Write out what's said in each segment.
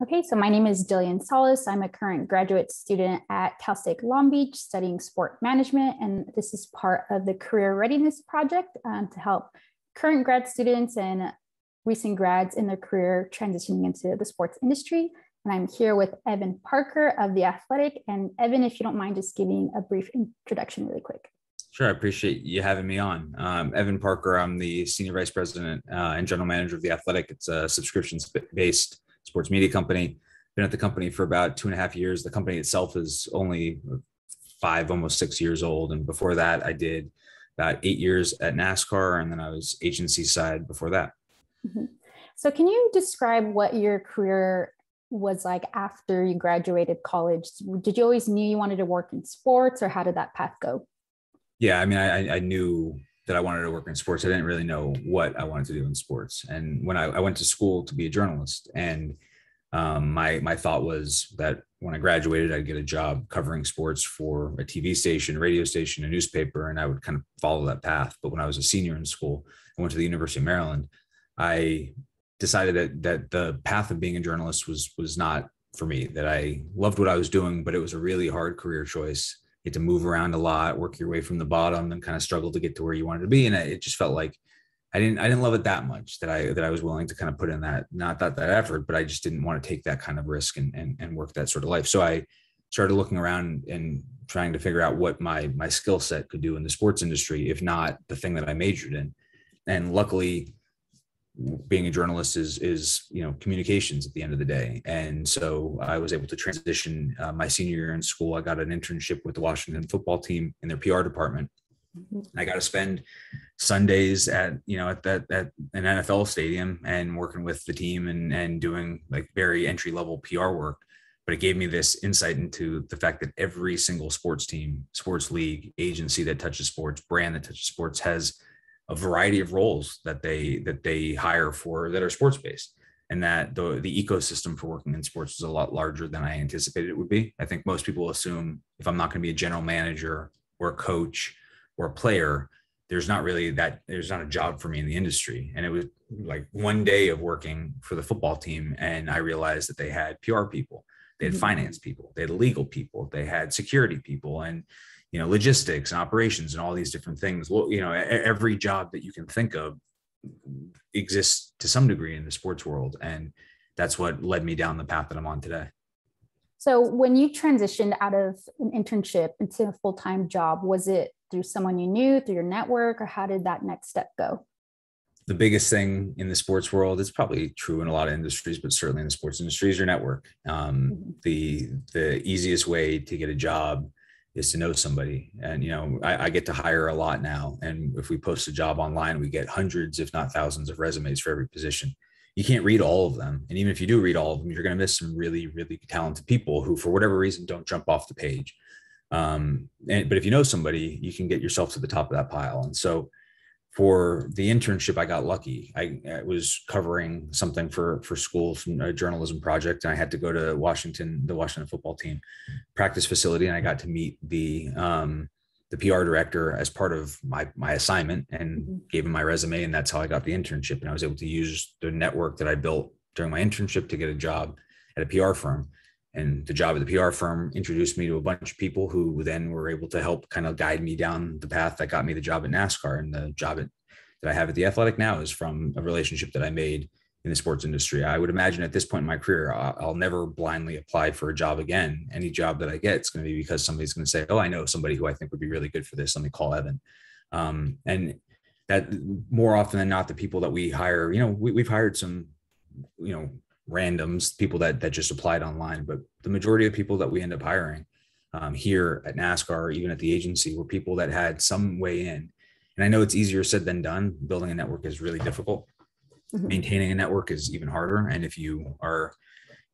Okay, so my name is Dillian Salas. I'm a current graduate student at Cal State Long Beach studying sport management, and this is part of the Career Readiness Project to help current grad students and recent grads in their career transitioning into the sports industry. And I'm here with Evan Parker of The Athletic. And Evan, if you don't mind just giving a brief introduction really quick. Sure. I appreciate you having me on. Evan Parker, I'm the Senior Vice President and General Manager of The Athletic. It's a subscription-based sports media company. Been at the company for about 2.5 years. The company itself is only 5, almost 6 years old. And before that, I did about 8 years at NASCAR, and then I was agency side before that. Mm-hmm. So can you describe what your career was like after you graduated college? Did you always knew you wanted to work in sports, or how did that path go? Yeah, I mean, I knew that I wanted to work in sports. I didn't really know what I wanted to do in sports. And when I went to school to be a journalist, and my thought was that when I graduated, I'd get a job covering sports for a TV station, radio station, a newspaper, and I would kind of follow that path. But when I was a senior in school, I went to the University of Maryland. I decided that the path of being a journalist was not for me, that I loved what I was doing, but it was a really hard career choice. You had to move around a lot, work your way from the bottom, and kind of struggle to get to where you wanted to be. And it just felt like I didn't love it that much that I was willing to kind of put in that, not that effort, but I just didn't want to take that kind of risk and work that sort of life. So I started looking around and trying to figure out what my skill set could do in the sports industry, if not the thing that I majored in. And luckily, being a journalist is communications at the end of the day. And so I was able to transition my senior year in school. I got an internship with the Washington football team in their PR department. I got to spend Sundays at an NFL stadium and working with the team and doing like very entry level PR work. But it gave me this insight into the fact that every single sports team, sports league, agency that touches sports, brand that touches sports has a variety of roles that they hire for that are sports based, and that the ecosystem for working in sports is a lot larger than I anticipated it would be. I think most people assume if I'm not going to be a general manager or a coach or a player, there's not a job for me in the industry. And it was like one day of working for the football team, and I realized that they had PR people, they had finance people, they had legal people, they had security people, and logistics and operations and all these different things. Well, every job that you can think of exists to some degree in the sports world. And that's what led me down the path that I'm on today. So when you transitioned out of an internship into a full-time job, was it through someone you knew, through your network, or how did that next step go? The biggest thing in the sports world, it's probably true in a lot of industries, but certainly in the sports industry, is your network. The easiest way to get a job is to know somebody. And, I get to hire a lot now. And if we post a job online, we get hundreds, if not thousands of resumes for every position. You can't read all of them. And even if you do read all of them, you're going to miss some really, really talented people who, for whatever reason, don't jump off the page. But if you know somebody, you can get yourself to the top of that pile. And so for the internship, I got lucky. I was covering something for school, from a journalism project, and I had to go to the Washington football team practice facility, and I got to meet the PR director as part of my assignment, and gave him my resume, and that's how I got the internship. And I was able to use the network that I built during my internship to get a job at a PR firm. And the job at the PR firm introduced me to a bunch of people who then were able to help kind of guide me down the path that got me the job at NASCAR. And the job that I have at The Athletic now is from a relationship that I made in the sports industry. I would imagine at this point in my career, I'll never blindly apply for a job again. Any job that I get, it's going to be because somebody's going to say, oh, I know somebody who I think would be really good for this. Let me call Evan. And that more often than not, the people that we hire, we've hired some, randoms, people that just applied online, but the majority of people that we end up hiring here at NASCAR, even at the agency, were people that had some way in. And I know it's easier said than done. Building a network is really difficult. Maintaining a network is even harder. And if you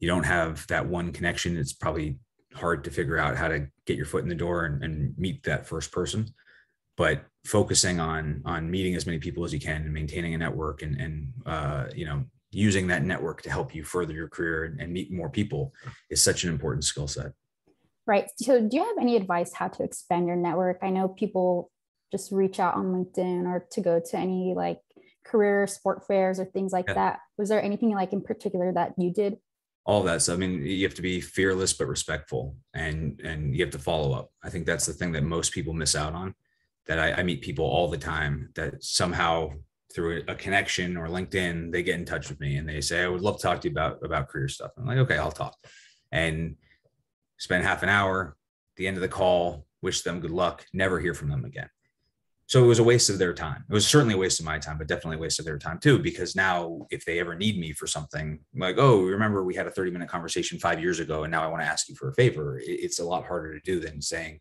don't have that one connection, it's probably hard to figure out how to get your foot in the door and meet that first person. But focusing on meeting as many people as you can and maintaining a network and using that network to help you further your career and meet more people is such an important skill set. Right. So do you have any advice how to expand your network? I know people just reach out on LinkedIn or to go to any like career sport fairs or things like that. Was there anything like in particular that you did? all of that. So, I mean, you have to be fearless, but respectful, and you have to follow up. I think that's the thing that most people miss out on. That I meet people all the time that somehow through a connection or LinkedIn, they get in touch with me and they say, I would love to talk to you about career stuff. I'm like, okay, I'll talk. And spend half an hour, at the end of the call, wish them good luck, never hear from them again. So it was a waste of their time. It was certainly a waste of my time, but definitely a waste of their time too, because now if they ever need me for something, I'm like, oh, remember we had a 30-minute conversation 5 years ago, and now I want to ask you for a favor. It's a lot harder to do than saying,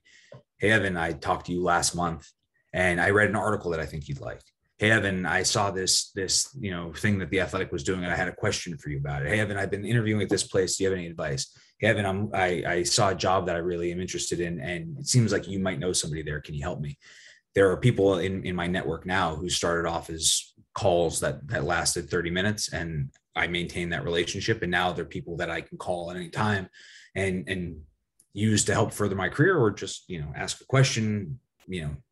hey, Evan, I talked to you last month and I read an article that I think you'd like. Hey, Evan, I saw this thing that The Athletic was doing, and I had a question for you about it. Hey, Evan, I've been interviewing at this place. Do you have any advice? Hey, Evan, I saw a job that I really am interested in, and it seems like you might know somebody there. Can you help me? There are people in my network now who started off as calls that lasted 30 minutes, and I maintain that relationship. And now they're people that I can call at any time and use to help further my career, or just, ask a question,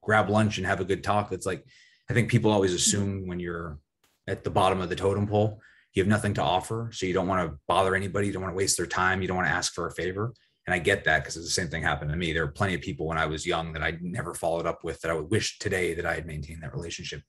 grab lunch and have a good talk. It's like, I think people always assume when you're at the bottom of the totem pole, you have nothing to offer. So you don't want to bother anybody. You don't want to waste their time. You don't want to ask for a favor. And I get that, because the same thing happened to me. There are plenty of people when I was young that I never followed up with, that I would wish today that I had maintained that relationship.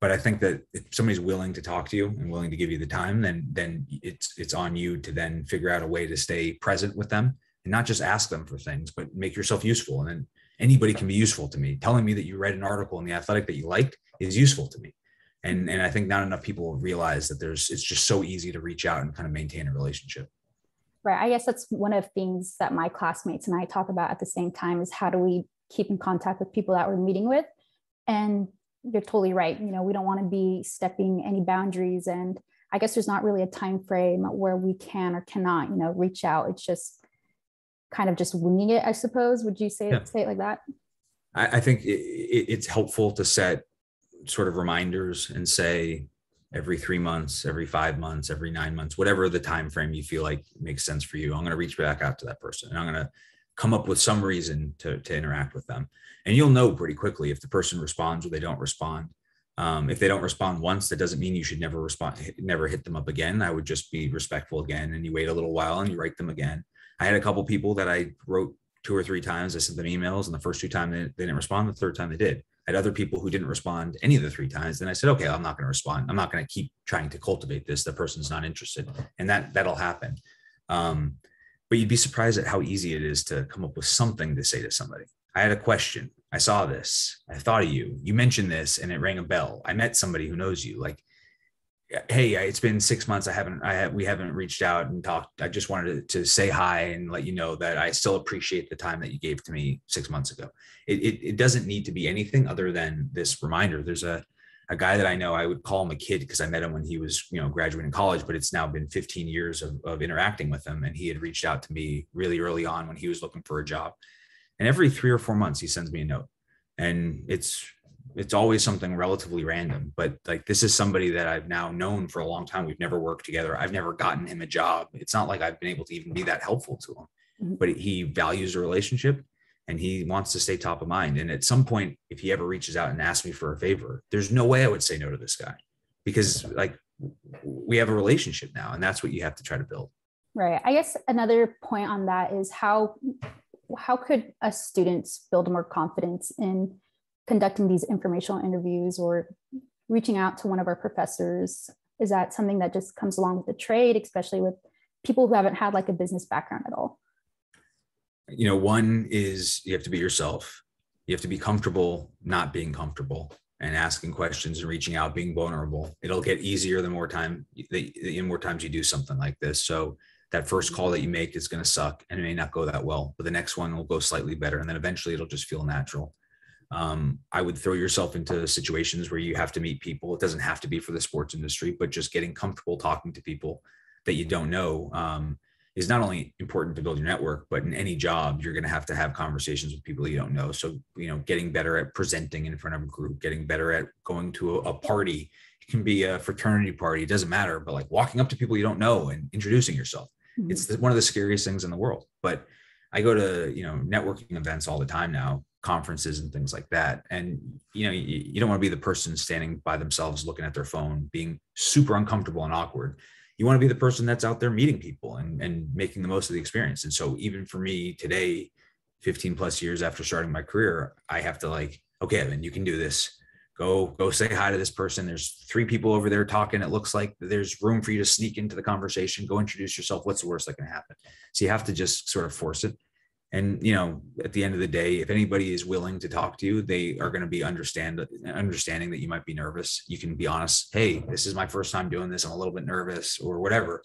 But I think that if somebody's willing to talk to you and willing to give you the time, then it's on you to then figure out a way to stay present with them and not just ask them for things, but make yourself useful. And then anybody can be useful to me. Telling me that you read an article in The Athletic that you liked is useful to me. And I think not enough people realize that it's just so easy to reach out and kind of maintain a relationship. Right. I guess that's one of the things that my classmates and I talk about at the same time, is how do we keep in contact with people that we're meeting with? And you're totally right. We don't want to be stepping any boundaries. And I guess there's not really a time frame where we can or cannot, reach out. It's just kind of just winging it, I suppose. Would you say it like that? I think it's helpful to set sort of reminders and say, every 3 months, every 5 months, every 9 months, whatever the time frame you feel like makes sense for you, I'm going to reach back out to that person, and I'm going to come up with some reason to interact with them. And you'll know pretty quickly if the person responds or they don't respond. If they don't respond once, that doesn't mean you should never hit them up again. I would just be respectful again, and you wait a little while and you write them again. I had a couple people that I wrote 2 or 3 times. I sent them emails, and the first 2 times they didn't respond. The third time they did. I had other people who didn't respond any of the 3 times. Then I said, okay, I'm not going to respond. I'm not going to keep trying to cultivate this. The person's not interested, and that'll happen. But you'd be surprised at how easy it is to come up with something to say to somebody. I had a question. I saw this. I thought of you. You mentioned this, and it rang a bell. I met somebody who knows you. Like, hey, it's been 6 months. We haven't reached out and talked. I just wanted to say hi and let you know that I still appreciate the time that you gave to me 6 months ago. It doesn't need to be anything other than this reminder. There's a guy that I know, I would call him a kid because I met him when he was, graduating college, but it's now been 15 years of interacting with him. And he had reached out to me really early on when he was looking for a job. And every 3 or 4 months, he sends me a note, and it's always something relatively random, but like, this is somebody that I've now known for a long time. We've never worked together. I've never gotten him a job. It's not like I've been able to even be that helpful to him, but he values a relationship and he wants to stay top of mind. And at some point, if he ever reaches out and asks me for a favor, there's no way I would say no to this guy, because like, we have a relationship now, and that's what you have to try to build. Right. I guess another point on that is how could us students build more confidence in conducting these informational interviews or reaching out to one of our professors? Is that something that just comes along with the trade, especially with people who haven't had like a business background at all? One is you have to be yourself. You have to be comfortable not being comfortable and asking questions and reaching out, being vulnerable. It'll get easier the more times you do something like this. So that first call that you make is going to suck and it may not go that well, but the next one will go slightly better. And then eventually it'll just feel natural. I would throw yourself into situations where you have to meet people. It doesn't have to be for the sports industry, but just getting comfortable talking to people that you don't know is not only important to build your network, but in any job, you're going to have conversations with people you don't know. So, getting better at presenting in front of a group, getting better at going to a party. It can be a fraternity party. It doesn't matter, but like walking up to people you don't know and introducing yourself. Mm-hmm. It's one of the scariest things in the world. But I go to, networking events all the time now, conferences and things like that. And, you don't want to be the person standing by themselves, looking at their phone, being super uncomfortable and awkward. you want to be the person that's out there meeting people and making the most of the experience. And so even for me today, 15 plus years after starting my career, I have to like, okay, Evan, you can do this. Go say hi to this person. There's 3 people over there talking. It looks like there's room for you to sneak into the conversation. Go introduce yourself. What's the worst that can happen? So you have to just sort of force it. And, you know, at the end of the day, if anybody is willing to talk to you, they are going to be understanding that you might be nervous. You can be honest. Hey, this is my first time doing this. I'm a little bit nervous or whatever.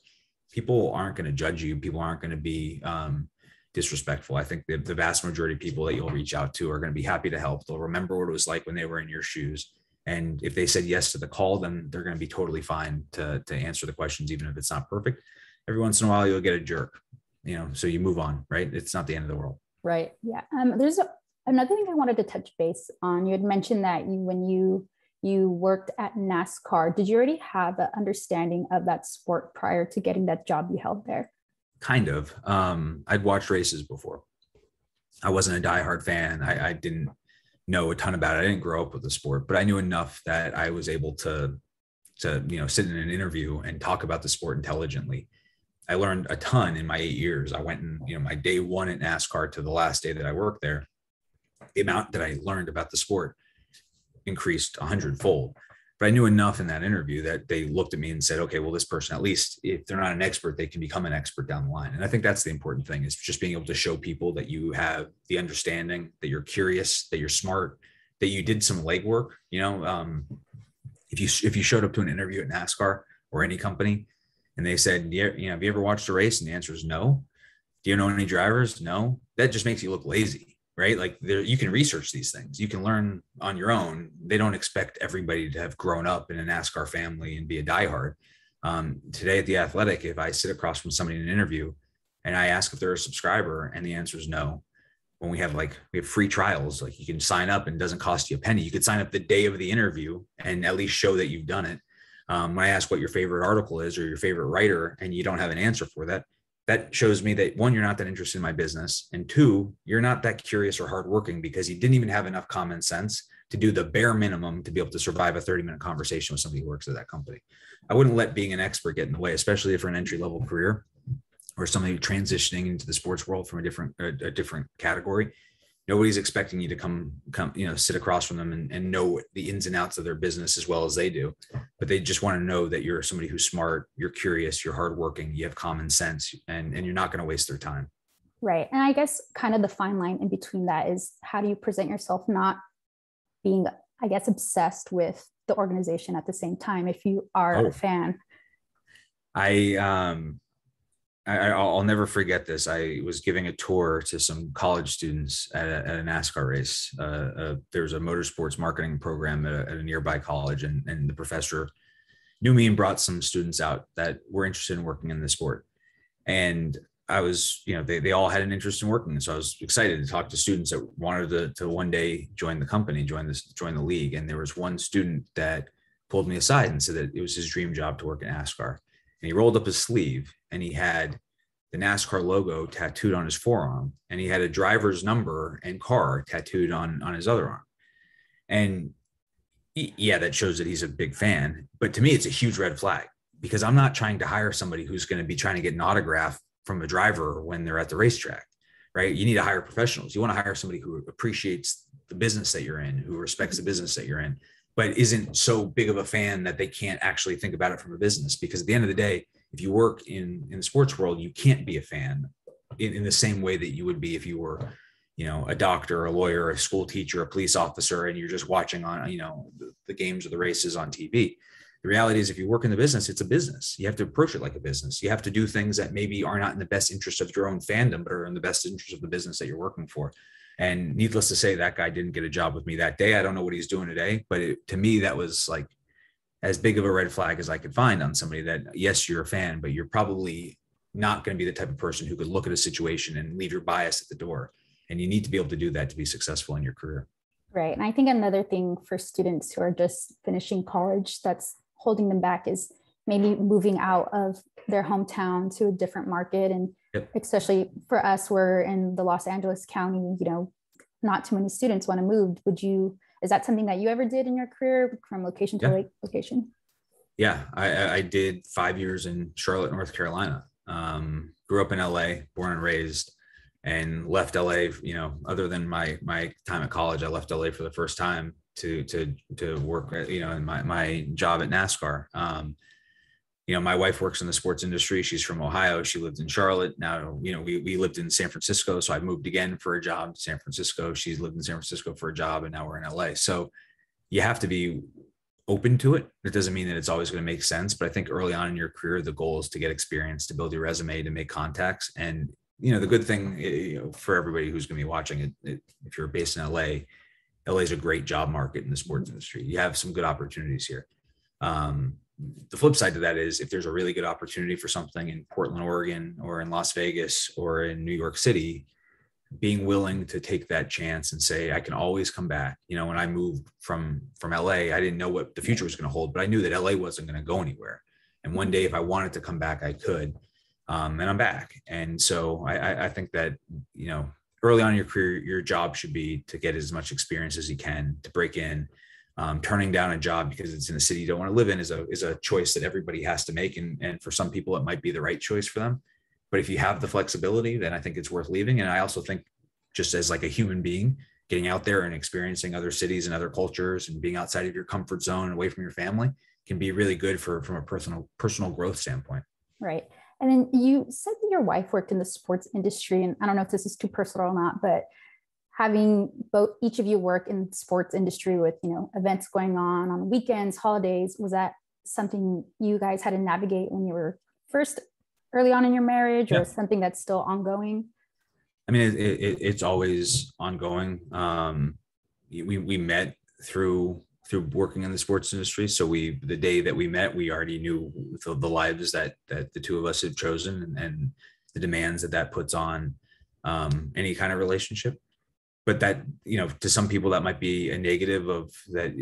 People aren't going to judge you. People aren't going to be disrespectful. I think the vast majority of people that you'll reach out to are going to be happy to help. They'll remember what it was like when they were in your shoes. And if they said yes to the call, then they're going to be totally fine to answer the questions, even if it's not perfect. Every once in a while, you'll get a jerk, you know, so you move on, right? It's not the end of the world. Right. Yeah. There's another thing I wanted to touch base on. You had mentioned that when you worked at NASCAR, did you already have an understanding of that sport prior to getting that job you held there? Kind of. I'd watched races before. I wasn't a diehard fan. I didn't know a ton about it. I didn't grow up with the sport, but I knew enough that I was able to you know, sit in an interview and talk about the sport intelligently. I learned a ton in my 8 years. I went and, you know, my day 1 at NASCAR to the last day that I worked there, the amount that I learned about the sport increased 100-fold. But I knew enough in that interview that they looked at me and said, okay, well, this person, at least if they're not an expert, they can become an expert down the line. And I think that's the important thing, is just being able to show people that you have the understanding, that you're curious, that you're smart, that you did some legwork. You know, if you showed up to an interview at NASCAR or any company and they said, yeah, you know, have you ever watched a race? And the answer is no. Do you know any drivers? No. That just makes you look lazy. Right? Like you can research these things. You can learn on your own. They don't expect everybody to have grown up in a NASCAR family and be a diehard. Today at The Athletic, if I sit across from somebody in an interview and I ask if they're a subscriber and the answer is no, when we have free trials, like you can sign up and it doesn't cost you a penny. You could sign up the day of the interview and at least show that you've done it. When I ask what your favorite article is or your favorite writer and you don't have an answer for that, that shows me that 1, you're not that interested in my business. And 2, you're not that curious or hardworking because you didn't even have enough common sense to do the bare minimum to be able to survive a 30-minute conversation with somebody who works at that company. I wouldn't let being an expert get in the way, especially for an entry-level career or somebody transitioning into the sports world from a different category. Nobody's expecting you to come, you know, sit across from them and know the ins and outs of their business as well as they do. But they just want to know that you're somebody who's smart, you're curious, you're hardworking, you have common sense, and you're not going to waste their time. Right. And I guess kind of the fine line in between that is, how do you present yourself not being, I guess, obsessed with the organization at the same time if you are a fan? I'll never forget this. I was giving a tour to some college students at a NASCAR race. There's a motorsports marketing program at a nearby college, and the professor knew me and brought some students out that were interested in working in the sport. And I was, you know, they all had an interest in working. So I was excited to talk to students that wanted to one day join the company, join the league. And there was one student that pulled me aside and said that it was his dream job to work in NASCAR. And he rolled up his sleeve and he had the NASCAR logo tattooed on his forearm, and he had a driver's number and car tattooed on his other arm. And yeah, that shows that he's a big fan. But to me, it's a huge red flag, because I'm not trying to hire somebody who's going to be trying to get an autograph from a driver when they're at the racetrack, right? You need to hire professionals. You want to hire somebody who appreciates the business that you're in, who respects the business that you're in, but isn't so big of a fan that they can't actually think about it from a business. Because at the end of the day, if you work in the sports world, you can't be a fan in the same way that you would be if you were, you know, a doctor, a lawyer, a school teacher, a police officer, and you're just watching on, you know, the games or the races on TV. The reality is, if you work in the business, it's a business. You have to approach it like a business. You have to do things that maybe are not in the best interest of your own fandom, but are in the best interest of the business that you're working for. And needless to say, that guy didn't get a job with me that day. I don't know what he's doing today, but to me, that was like as big of a red flag as I could find on somebody that, yes, you're a fan, but you're probably not going to be the type of person who could look at a situation and leave your bias at the door. And you need to be able to do that to be successful in your career. Right. And I think another thing for students who are just finishing college that's holding them back is maybe moving out of their hometown to a different market. And especially for us, we're in the Los Angeles County, you know, not too many students want to move. Is that something that you ever did in your career, from location to location? Yeah, I did 5 years in Charlotte, North Carolina. Grew up in LA, born and raised, and left LA. Other than my time at college, I left LA for the first time to work. In my job at NASCAR. My wife works in the sports industry. She's from Ohio. She lived in Charlotte. Now, we lived in San Francisco. So I moved again for a job to San Francisco. She's lived in San Francisco for a job, and now we're in LA. So you have to be open to it. It doesn't mean that it's always going to make sense, but I think early on in your career, the goal is to get experience, to build your resume, to make contacts. And, the good thing for everybody who's going to be watching it, if you're based in LA is a great job market in the sports industry. You have some good opportunities here. The flip side to that is if there's a really good opportunity for something in Portland, Oregon, or in Las Vegas, or in New York City, being willing to take that chance and say, I can always come back. When I moved from LA, I didn't know what the future was going to hold, but I knew that LA wasn't going to go anywhere. And one day, if I wanted to come back, I could, and I'm back. And so I think that, early on in your career, your job should be to get as much experience as you can, to break in. Turning down a job because it's in a city you don't want to live in is a choice that everybody has to make. And for some people, it might be the right choice for them. But if you have the flexibility, then I think it's worth leaving. And I also think, just as like a human being, getting out there and experiencing other cities and other cultures and being outside of your comfort zone and away from your family can be really good from a personal growth standpoint. Right. And then you said that your wife worked in the sports industry, and I don't know if this is too personal or not, but having each of you work in the sports industry with, events going on weekends, holidays, was that something you guys had to navigate when you were first early on in your marriage, or something that's still ongoing? I mean, it's always ongoing. We met through working in the sports industry. So the day that we met, we already knew the lives that the two of us had chosen, and the demands that puts on any kind of relationship. But that, to some people that might be a negative of that,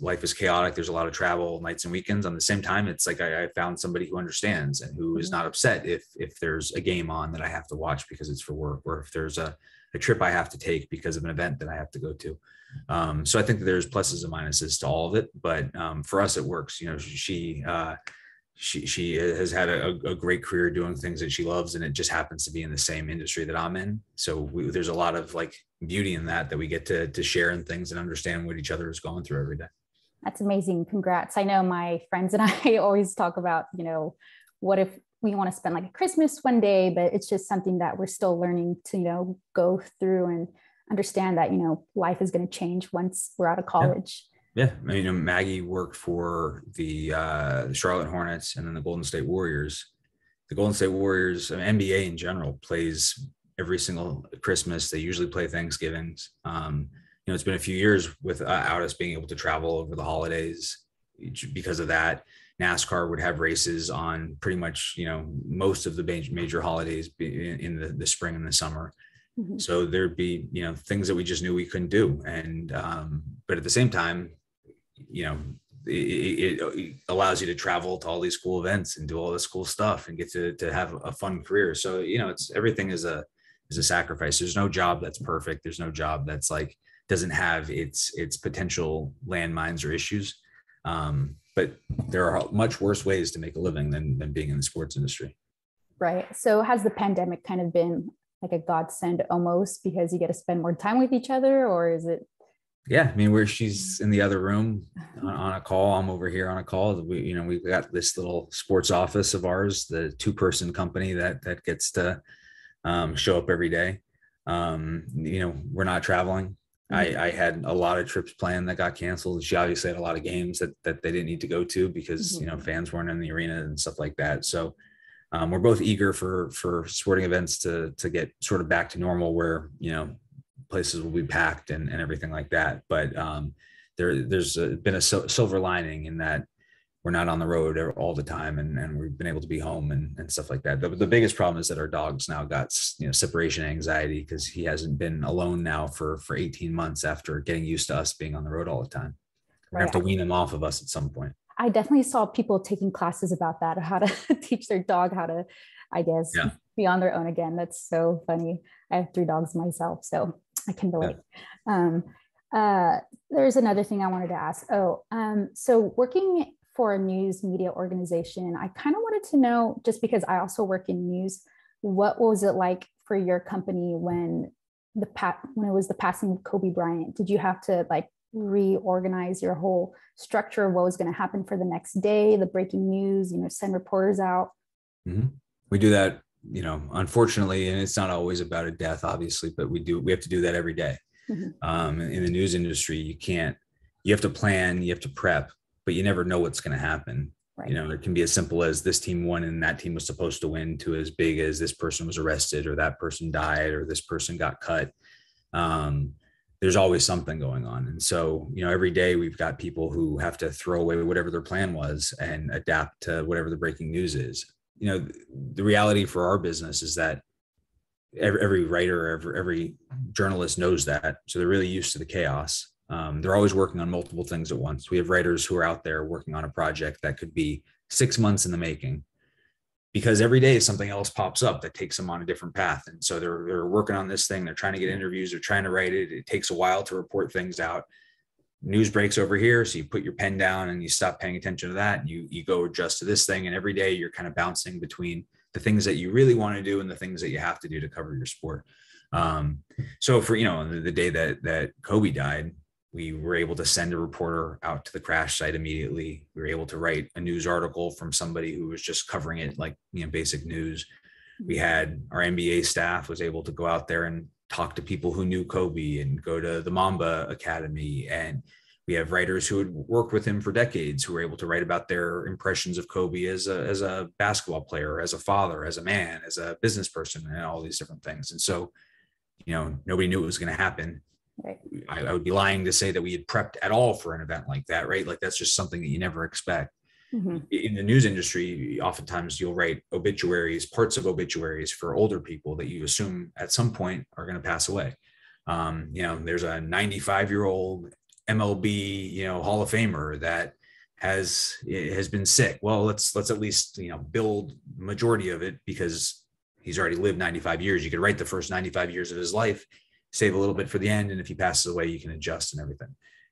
life is chaotic. There's a lot of travel nights and weekends. On the same time, it's like, I found somebody who understands and who is not upset if there's a game on that I have to watch because it's for work, or if there's a trip I have to take because of an event that I have to go to. So I think that there's pluses and minuses to all of it, but for us, it works. She has had a great career doing things that she loves, and it just happens to be in the same industry that I'm in. So there's a lot of like beauty in that we get to share in things and understand what each other is going through every day. That's amazing. Congrats. I know my friends and I always talk about, what if we want to spend like a Christmas one day, but it's just something that we're still learning to, go through and understand that, life is going to change once we're out of college. Yeah. I mean, Maggie worked for the Charlotte Hornets and then the Golden State Warriors. The Golden State Warriors, NBA in general, plays every single Christmas. They usually play Thanksgivings. It's been a few years without us being able to travel over the holidays because of that. NASCAR would have races on pretty much, most of the major holidays in the spring and the summer. Mm-hmm. So there'd be, things that we just knew we couldn't do. And, but at the same time, it allows you to travel to all these cool events and do all this cool stuff and get to have a fun career. So, it's everything is a sacrifice. There's no job that's perfect. There's no job that's like, doesn't have its potential landmines or issues. But there are much worse ways to make a living than being in the sports industry. Right. So has the pandemic kind of been like a godsend almost because you get to spend more time with each other, or is it? Yeah. I mean, where she's in the other room on a call, I'm over here on a call. We've got this little sports office of ours, the 2-person company that gets to show up every day. We're not traveling. Mm-hmm. I had a lot of trips planned that got canceled. She obviously had a lot of games that they didn't need to go to because, mm-hmm. Fans weren't in the arena and stuff like that. So we're both eager for sporting events to get sort of back to normal where, places will be packed and everything like that. But there's been a silver lining in that we're not on the road all the time, and we've been able to be home and stuff like that. The biggest problem is that our dog's now got separation anxiety because he hasn't been alone now for 18 months after getting used to us being on the road all the time. We're gonna have to wean him off of us at some point. I definitely saw people taking classes about that, how to teach their dog how to, I guess, be on their own again. That's so funny. I have 3 dogs myself, so I can relate. Yeah. There's another thing I wanted to ask. So working for a news media organization, I kind of wanted to know, just because I also work in news, what was it like for your company when when it was the passing of Kobe Bryant? Did you have to like reorganize your whole structure of what was going to happen for the next day, the breaking news, send reporters out? Mm-hmm. We do that, unfortunately, and it's not always about a death, obviously, but we have to do that every day. Mm-hmm. In the news industry, you have to plan, you have to prep, but you never know what's going to happen. Right. It can be as simple as this team won and that team was supposed to win, to as big as this person was arrested or that person died or this person got cut. There's always something going on. And so, every day we've got people who have to throw away whatever their plan was and adapt to whatever the breaking news is. The reality for our business is that every writer, every journalist knows that. So they're really used to the chaos. They're always working on multiple things at once. We have writers who are out there working on a project that could be 6 months in the making, because every day something else pops up that takes them on a different path. And so they're working on this thing. They're trying to get interviews. They're trying to write it. It takes a while to report things out. News breaks over here. So you put your pen down and you stop paying attention to that. And you go adjust to this thing. And every day you're kind of bouncing between the things that you really want to do and the things that you have to do to cover your sport. So for, the day that Kobe died, we were able to send a reporter out to the crash site immediately. We were able to write a news article from somebody who was just covering it like, basic news. We had our NBA staff was able to go out there and talk to people who knew Kobe and go to the Mamba Academy. And we have writers who had worked with him for decades who were able to write about their impressions of Kobe as a basketball player, as a father, as a man, as a business person, and all these different things. And so, nobody knew it was going to happen. Right. I would be lying to say that we had prepped at all for an event like that, right? Like that's just something that you never expect. Mm-hmm. In the news industry, oftentimes you'll write obituaries, parts of obituaries for older people that you assume at some point are going to pass away. There's a 95-year-old MLB, Hall of Famer that has been sick. Well, let's at least, build majority of it because he's already lived 95 years. You could write the first 95 years of his life, save a little bit for the end. And if he passes away, you can adjust and everything.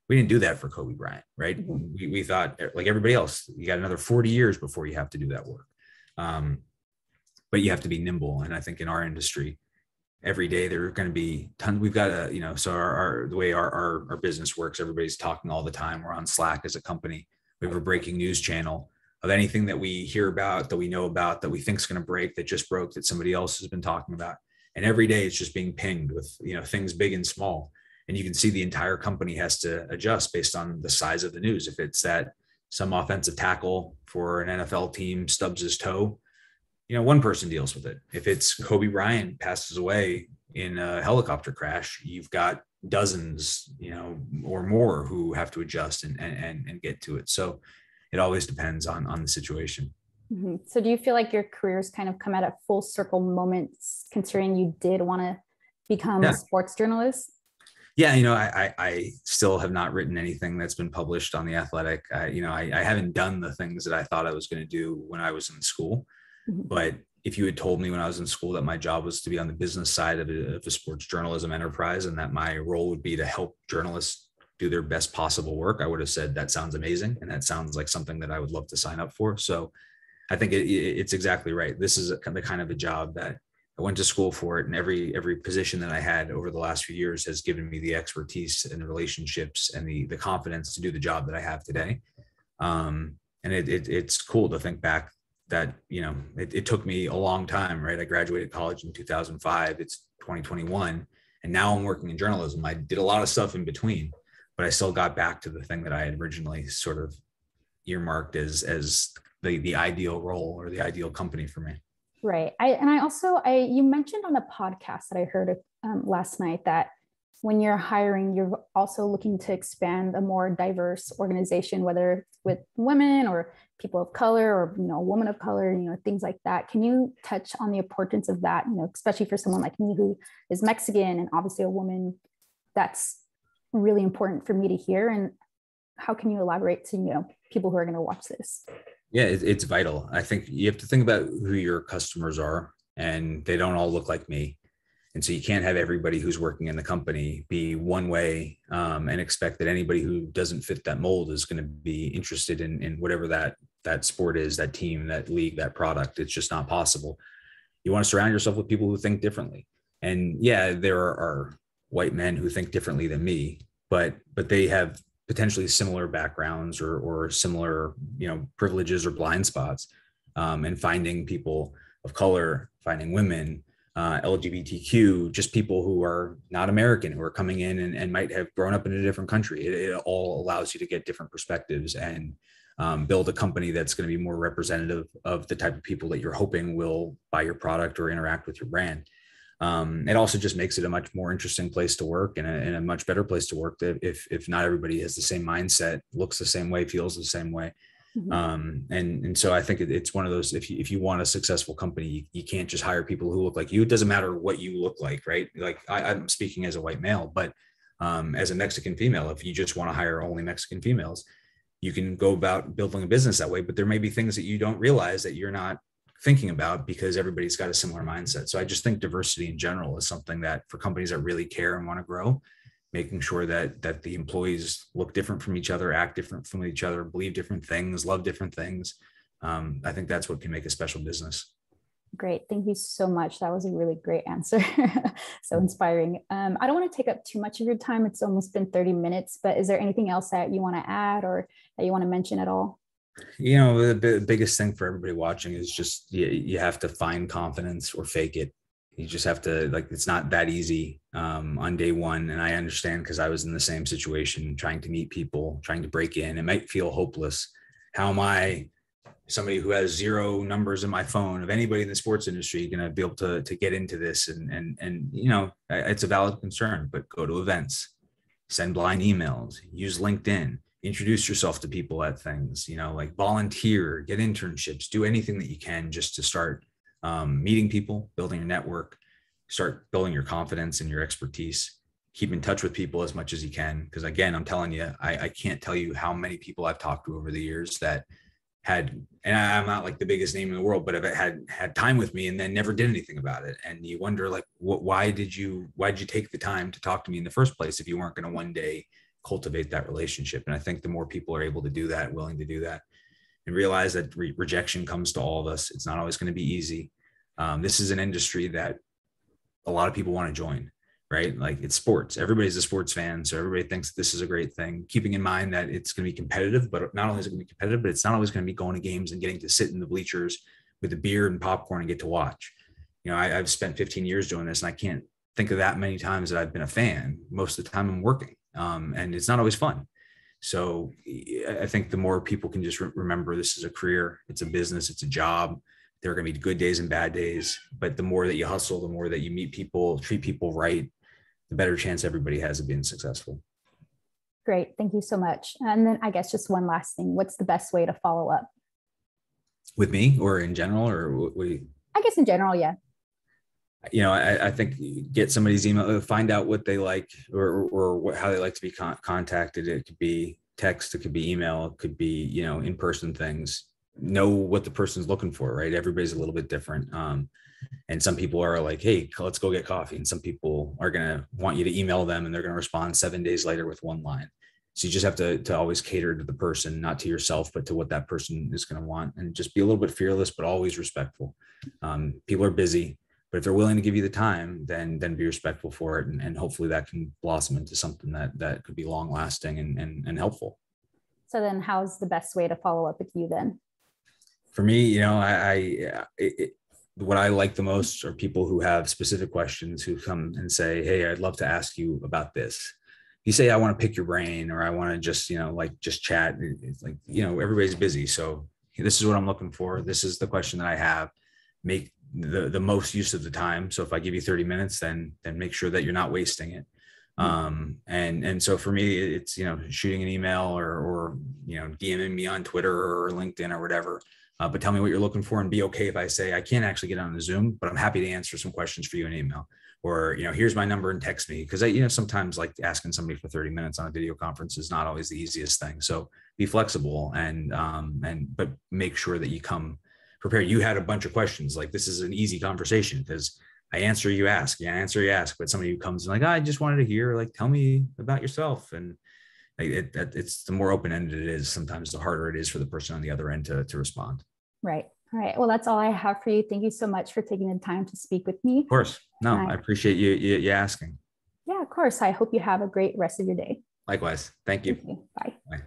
We didn't do that for Kobe Bryant, right? Mm-hmm. We thought, like everybody else, you got another 40 years before you have to do that work. But you have to be nimble. And I think in our industry, every day there are going to be tons. We've got so the way our business works, everybody's talking all the time. We're on Slack as a company. We have a breaking news channel of anything that we hear about, that we know about, that we think is going to break, that just broke, that somebody else has been talking about. And every day it's just being pinged with, things big and small. And you can see the entire company has to adjust based on the size of the news. If it's that some offensive tackle for an NFL team stubs his toe, one person deals with it. If it's Kobe Bryant passes away in a helicopter crash, you've got dozens, or more who have to adjust and get to it. So it always depends on the situation. Mm-hmm. So do you feel like your career's kind of come at a full circle moments, considering you did want to become a sports journalist? Yeah. I still have not written anything that's been published on The Athletic. I haven't done the things that I thought I was going to do when I was in school. Mm-hmm. But if you had told me when I was in school that my job was to be on the business side of a sports journalism enterprise and that my role would be to help journalists do their best possible work, I would have said, that sounds amazing. And that sounds like something that I would love to sign up for. So I think it's exactly right. This is the kind of a job that I went to school for it. And every position that I had over the last few years has given me the expertise and the relationships and the confidence to do the job that I have today. And it's cool to think back that, it took me a long time, right? I graduated college in 2005. It's 2021. And now I'm working in journalism. I did a lot of stuff in between, but I still got back to the thing that I had originally sort of earmarked as the ideal role or the ideal company for me. Right. You mentioned on a podcast that I heard last night that when you're hiring, you're also looking to expand a more diverse organization, whether it's with women or people of color or, women of color, things like that. Can you touch on the importance of that, especially for someone like me who is Mexican and obviously a woman? That's really important for me to hear. And how can you elaborate to, people who are going to watch this? Yeah, it's vital. I think you have to think about who your customers are, and they don't all look like me. And so you can't have everybody who's working in the company be one way, and expect that anybody who doesn't fit that mold is going to be interested in whatever that sport is, that team, that league, that product. It's just not possible. You want to surround yourself with people who think differently. And yeah, there are white men who think differently than me, but they have potentially similar backgrounds or similar, privileges or blind spots. And finding people of color, finding women, LGBTQ, just people who are not American, who are coming in and might have grown up in a different country. It all allows you to get different perspectives and build a company that's going to be more representative of the type of people that you're hoping will buy your product or interact with your brand. It also just makes it a much more interesting place to work and a much better place to work if not everybody has the same mindset, looks the same way, feels the same way. Mm-hmm. And so I think it's one of those, if you want a successful company, you can't just hire people who look like you. It doesn't matter what you look like, right? Like I'm speaking as a white male, but as a Mexican female, if you just want to hire only Mexican females, you can go about building a business that way, but there may be things that you don't realize that you're not thinking about because everybody's got a similar mindset. So I just think diversity in general is something that for companies that really care and want to grow, making sure that the employees look different from each other, act different from each other, believe different things, love different things. I think that's what can make a special business. Great. Thank you so much. That was a really great answer. So inspiring. I don't want to take up too much of your time. It's almost been 30 minutes, but is there anything else that you want to add or that you want to mention at all? The biggest thing for everybody watching is just you have to find confidence or fake it. You just have to, it's not that easy on day one. And I understand because I was in the same situation, trying to meet people, trying to break in. It might feel hopeless. How am I, somebody who has zero numbers in my phone of anybody in the sports industry, going to be able to get into this? And it's a valid concern, but go to events, send blind emails, use LinkedIn, introduce yourself to people at things, volunteer, get internships, do anything that you can just to start meeting people, building your network, start building your confidence and your expertise. Keep in touch with people as much as you can. Because again, I'm telling you, I can't tell you how many people I've talked to over the years that had, and I'm not like the biggest name in the world, but have had time with me and then never did anything about it. And you wonder why did you take the time to talk to me in the first place if you weren't going to one day cultivate that relationship? And I think the more people are able to do that, willing to do that, and realize that rejection comes to all of us. It's not always going to be easy. This is an industry that a lot of people want to join, right? Like it's sports. Everybody's a sports fan. So everybody thinks this is a great thing, keeping in mind that it's going to be competitive, but not only is it going to be competitive, but it's not always going to be going to games and getting to sit in the bleachers with a beer and popcorn and get to watch. I've spent 15 years doing this and I can't think of that many times that I've been a fan. Most of the time I'm working and it's not always fun. So I think the more people can just remember this is a career, it's a business, it's a job. There are going to be good days and bad days, but the more that you hustle, the more that you meet people, treat people right, the better chance everybody has of being successful. Great. Thank you so much. And then I guess just one last thing, what's the best way to follow up? With me or in general, or what do you? I guess in general, yeah. I think get somebody's email, find out what they like or how they like to be contacted. It could be text, it could be email, it could be, in-person things. Know what the person's looking for, right? Everybody's a little bit different. And some people are like, hey, let's go get coffee. And some people are going to want you to email them and they're going to respond 7 days later with one line. So you just have to always cater to the person, not to yourself, but to what that person is going to want, and just be a little bit fearless, but always respectful. People are busy. But if they're willing to give you the time, then be respectful for it. And hopefully that can blossom into something that could be long lasting and helpful. So then how's the best way to follow up with you then? For me, what I like the most are people who have specific questions, who come and say, hey, I'd love to ask you about this. You say, I want to pick your brain, or I want to just, just chat. It's like, everybody's busy. So this is what I'm looking for. This is the question that I have. Make the most use of the time. So if I give you 30 minutes, then make sure that you're not wasting it. And so for me, it's, shooting an email or DMing me on Twitter or LinkedIn or whatever. But tell me what you're looking for, and be okay if I say, I can't actually get on the Zoom, but I'm happy to answer some questions for you in email, or, here's my number and text me. Cause sometimes like asking somebody for 30 minutes on a video conference is not always the easiest thing. So be flexible but make sure that you come prepared. You had a bunch of questions. Like, this is an easy conversation because I answer, you ask, yeah, answer, you ask. But somebody who comes and like, I just wanted to hear, like, tell me about yourself. And like it's the more open-ended it is, sometimes the harder it is for the person on the other end to respond. Right. All right. Well, that's all I have for you. Thank you so much for taking the time to speak with me. Of course. No, I appreciate you asking. Yeah, of course. I hope you have a great rest of your day. Likewise. Thank you. Thank you. Bye. Bye.